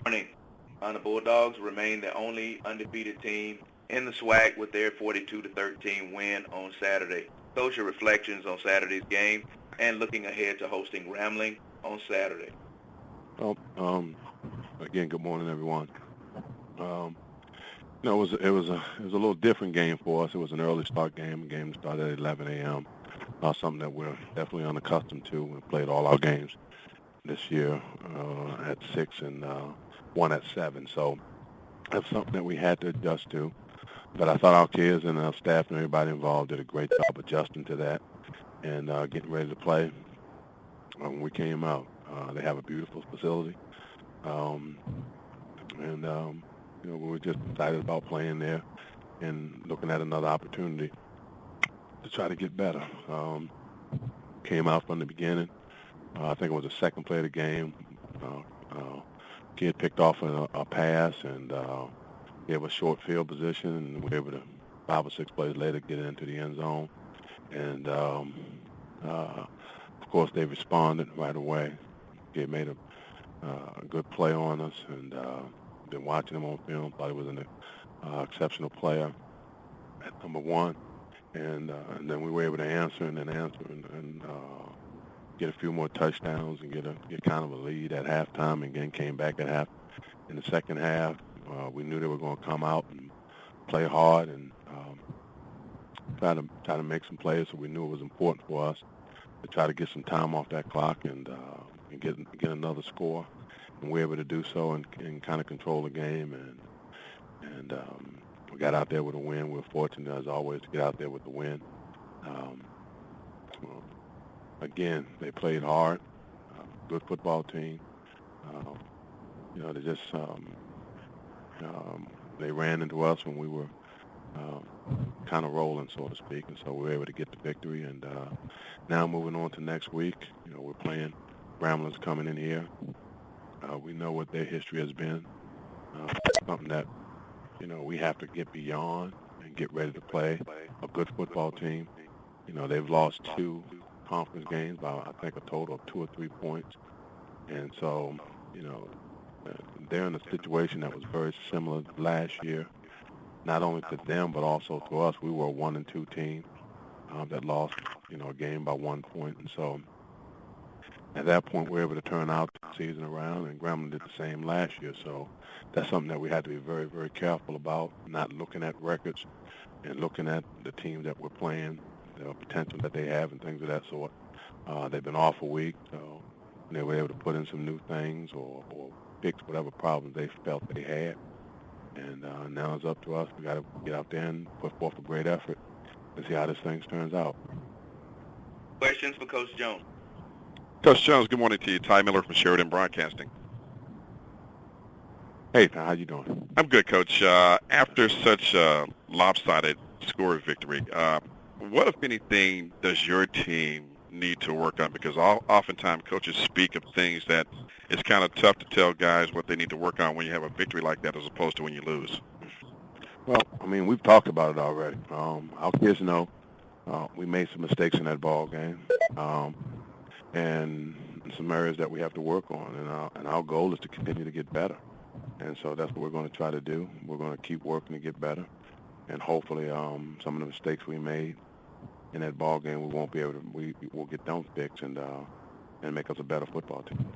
Morning. The Bulldogs remain the only undefeated team in the SWAC with their 42-13 win on Saturday. Coach, your reflections on Saturday's game and looking ahead to hosting Grambling on Saturday. Well, again, good morning, everyone. It was a little different game for us. It was an early start game. The game started at 11 a.m. Something that we're definitely unaccustomed to. We played all our games this year at 6 and one at 7. So that's something that we had to adjust to. But I thought our kids and our staff and everybody involved did a great job adjusting to that and getting ready to play. When we came out, they have a beautiful facility, we were just excited about playing there and looking at another opportunity to try to get better. Came out from the beginning. I think it was the second play of the game. Kid picked off a pass and gave a short field position, and we were able to 5 or 6 plays later get into the end zone. And of course, they responded right away. They made a good play on us, and been watching him on film. Thought he was an exceptional player at number 1, and then we were able to answer and get a few more touchdowns and get kind of a lead at halftime, and then came back at half. In the second half, we knew they were going to come out and play hard and try to make some plays. So we knew it was important for us to try to get some time off that clock and get another score. And we were able to do so and kind of control the game. And we got out there with a win. We were fortunate, as always, to get out there with the win. Again, they played hard. Good football team. They just they ran into us when we were kind of rolling, so to speak, and so we were able to get the victory. And now moving on to next week, we're playing Ramblers coming in here. We know what their history has been. Something that we have to get beyond and get ready to play a good football team. They've lost 2 conference games by, I think, a total of 2 or 3 points. And so, they're in a situation that was very similar last year, not only to them, but also to us. We were a 1-2 team that lost, a game by 1 point. And so at that point, we were able to turn out the season around, and Grambling did the same last year. So that's something that we had to be very, very careful about, not looking at records and looking at the teams that we're playing, the potential that they have and things of that sort. They've been off a week, so they were able to put in some new things or fix whatever problems they felt they had. And now it's up to us. We got to get out there and put forth a great effort and see how this thing turns out. Questions for Coach Jones? Coach Jones, good morning to you. Ty Miller from Sheridan Broadcasting. Hey, Ty, how you doing? I'm good, Coach. After such a lopsided score victory, what, if anything, does your team need to work on? Because oftentimes coaches speak of things that it's kind of tough to tell guys what they need to work on when you have a victory like that as opposed to when you lose. Well, we've talked about it already. Our kids know we made some mistakes in that ball game, and some areas that we have to work on. And our goal is to continue to get better. And so that's what we're going to try to do. We're going to keep working to get better. And hopefully some of the mistakes we made in that ball game, we'll get them fixed and make us a better football team.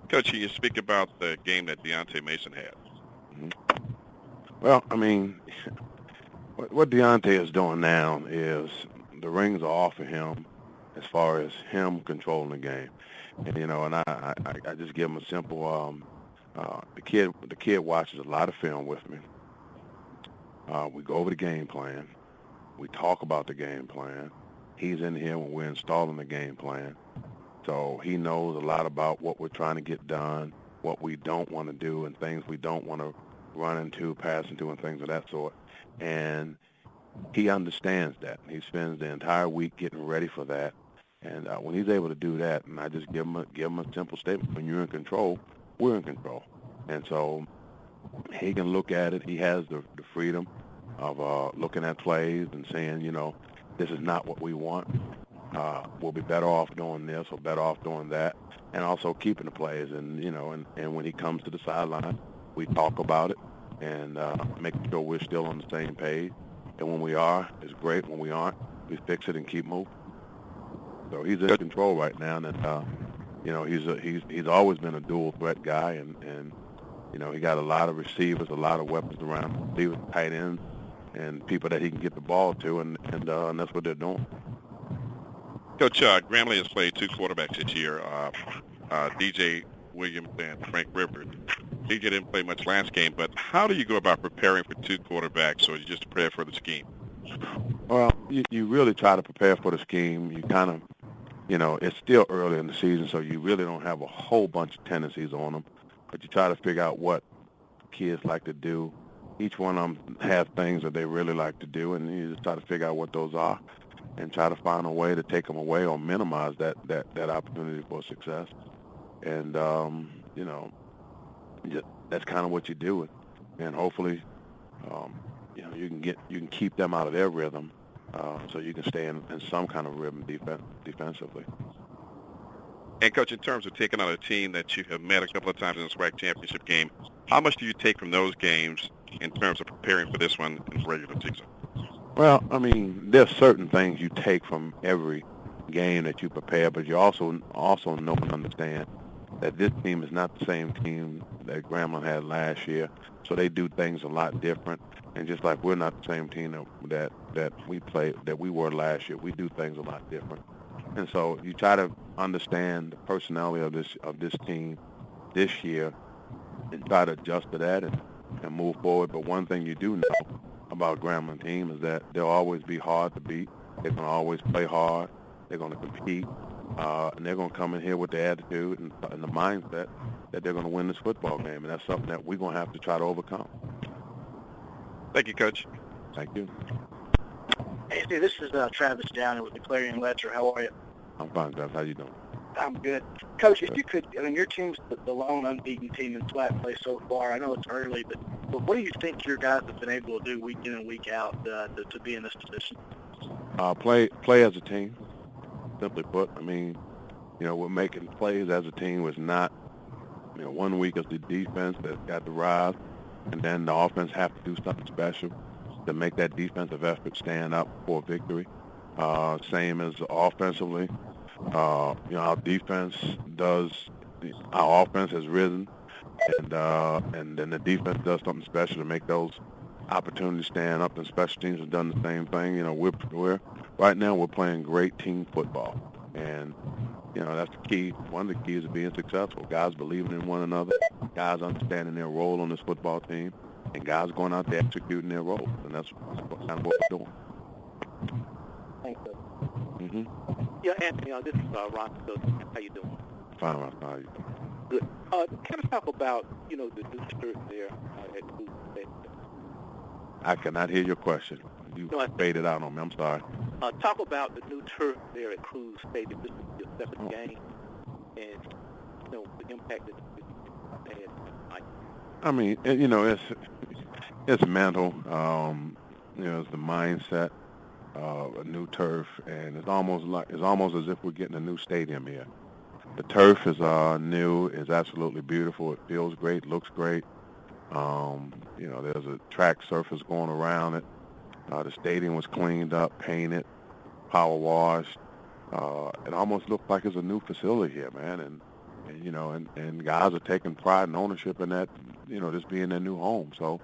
Coach, can you speak about the game that Deontay Mason had? Mm-hmm. Well, what Deontay is doing now is the rings are off of him as far as him controlling the game. And, I just give him a simple, the kid watches a lot of film with me. We go over the game plan. We talk about the game plan. He's in here when we're installing the game plan. So he knows a lot about what we're trying to get done, what we don't want to do, and things we don't want to run into, pass into, and things of that sort. And he understands that. He spends the entire week getting ready for that. And when he's able to do that, and I just give him a simple statement: when you're in control, we're in control. And so he can look at it. He has the freedom of looking at plays and saying, this is not what we want. we'll be better off doing this or better off doing that, and also keeping the players. And, and when he comes to the sideline, we talk about it and making sure we're still on the same page. And when we are, it's great. When we aren't, we fix it and keep moving. So he's in control right now, and he's always been a dual threat guy, and he got a lot of receivers, a lot of weapons around, receivers, tight ends, and people that he can get the ball to, and that's what they're doing. Coach, Grambling has played two quarterbacks this year, DJ Williams and Frank Rivers. DJ didn't play much last game, but how do you go about preparing for two quarterbacks, or you just prepare for the scheme? Well, you really try to prepare for the scheme. You kind of, it's still early in the season, so you really don't have a whole bunch of tendencies on them, but you try to figure out what kids like to do. Each one of them have things that they really like to do, and you just try to figure out what those are and try to find a way to take them away or minimize that opportunity for success. And, that's kind of what you do. And hopefully, you can keep them out of their rhythm so you can stay in some kind of rhythm defensively. And, Coach, in terms of taking on a team that you have met a couple of times in the SWAC championship game, how much do you take from those games in terms of preparing for this one in the regular season? Well, there's certain things you take from every game that you prepare, but you also know and understand that this team is not the same team that Grambling had last year, so they do things a lot different. And just like we're not the same team that we were last year, we do things a lot different. And so you try to understand the personality of this team this year and try to adjust to that and move forward. But one thing you do know about Grambling team is that they'll always be hard to beat. They're going to always play hard. They're going to compete. And they're going to come in here with the attitude and the mindset that they're going to win this football game. And that's something that we're going to have to try to overcome. Thank you, Coach. Thank you. Hey, Steve, this is Travis Downer with the Clarion Ledger. How are you? I'm fine, Travis. How you doing? I'm good. Coach, if you could, your team's the lone unbeaten team in SWAC play so far. I know it's early, but what do you think your guys have been able to do week in and week out to be in this position? Play as a team, simply put. We're making plays as a team. It's not, 1 week is the defense that's got the rise, and then the offense have to do something special to make that defensive effort stand up for victory. Same as offensively. Our defense our offense has risen, and then the defense does something special to make those opportunities stand up, and special teams have done the same thing. We're right now we're playing great team football, and that's the key. One of the keys of being successful. Guys believing in one another, guys understanding their role on this football team, and guys going out there executing their roles, and that's kind of what we're doing. Thanks, Coach. Mm-hmm. Yeah, Anthony, this is Ron. How you doing? Fine, Ron. How are you? Good. Kind of talk about, the new shirt there at Coos State. I cannot hear your question. You faded out on me. I'm sorry. Talk about the new turf there at Cruz Stadium. This is your seventh game, and the impact that it had. It's mental. It's the mindset of a new turf, and it's almost as if we're getting a new stadium here. The turf is new. It's absolutely beautiful. It feels great. Looks great. There's a track surface going around it. The stadium was cleaned up, painted, power washed. It almost looks like it's a new facility here, man. And guys are taking pride and ownership in that, this being their new home. So,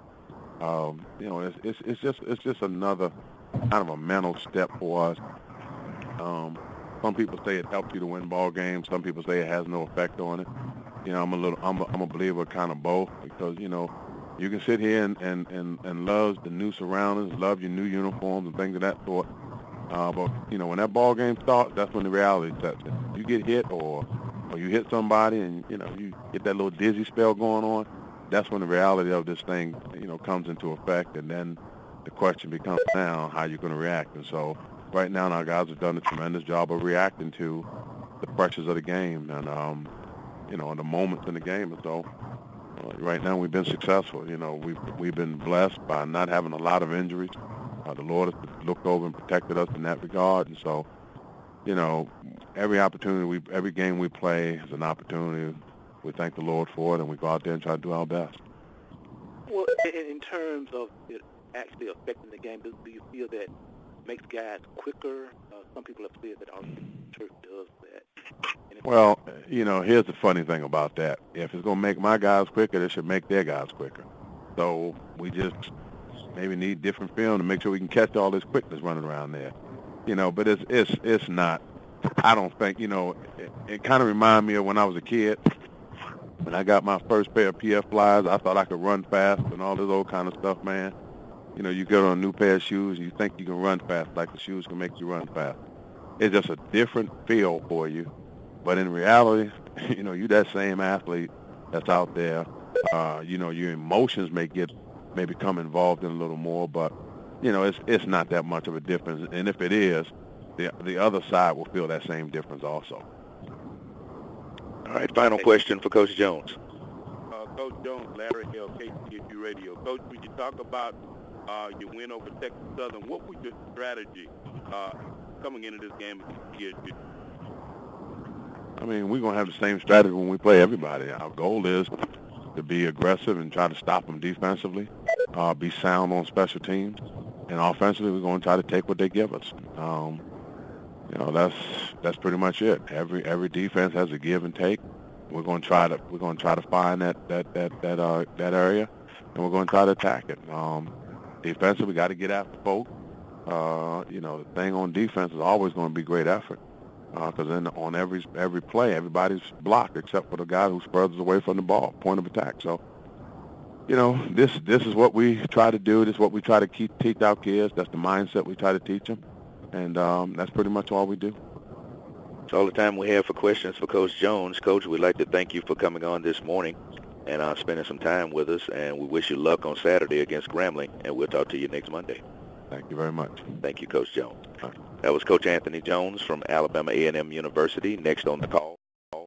it's just another kind of a mental step for us. Some people say it helps you to win ball games. Some people say it has no effect on it. I'm a believer kind of both, because you can sit here and love the new surroundings, love your new uniforms and things of that sort. But when that ball game starts, that's when the reality sets in. You get hit or you hit somebody and you get that little dizzy spell going on. That's when the reality of this thing comes into effect, and then the question becomes now how you're going to react. And so right now our guys have done a tremendous job of reacting to the pressures of the game and the moments in the game. And so right now we've been successful. We've been blessed by not having a lot of injuries. The Lord has looked over and protected us in that regard. And so you know, every game we play is an opportunity. We thank the Lord for it, and we go out there and try to do our best. Well, in terms of it actually affecting the game, do you feel that makes guys quicker? Some people have said that our church does that. Well, you know, here's the funny thing about that. If it's going to make my guys quicker, it should make their guys quicker. So we just maybe need different film to make sure we can catch all this quickness running around there. You know, but it's not. I don't think, you know, it kind of reminds me of when I was a kid. When I got my first pair of PF Flyers, I thought I could run fast and all this old kind of stuff, man. You know, you get on a new pair of shoes and you think you can run fast, like the shoes can make you run fast. It's just a different feel for you. But in reality, you know, you that same athlete that's out there. You know, your emotions may become involved in a little more, but, you know, it's not that much of a difference. And if it is, the other side will feel that same difference also. All right, final question for Coach Jones. Coach Jones, Larry Hill, KCSU Radio. Coach, would you talk about your win over Texas Southern? What was your strategy coming into this game against TSU? I mean, we're going to have the same strategy when we play everybody. Our goal is to be aggressive and try to stop them defensively, be sound on special teams, and offensively we're going to try to take what they give us. You know, that's pretty much it. Every defense has a give and take. We're going to try to find that area, and we're going to try to attack it. Defensively, we got to get after folk. You know, the thing on defense is always going to be great effort, because on every play, everybody's blocked except for the guy who's furthest away from the ball, point of attack. So, you know, this is what we try to do. This is what we try to teach our kids. That's the mindset we try to teach them. And that's pretty much all we do. That's all the time we have for questions for Coach Jones. Coach, we'd like to thank you for coming on this morning and spending some time with us. And we wish you luck on Saturday against Grambling. And we'll talk to you next Monday. Thank you very much. Thank you, Coach Jones. That was Coach Anthony Jones from Alabama A&M University. Next on the call.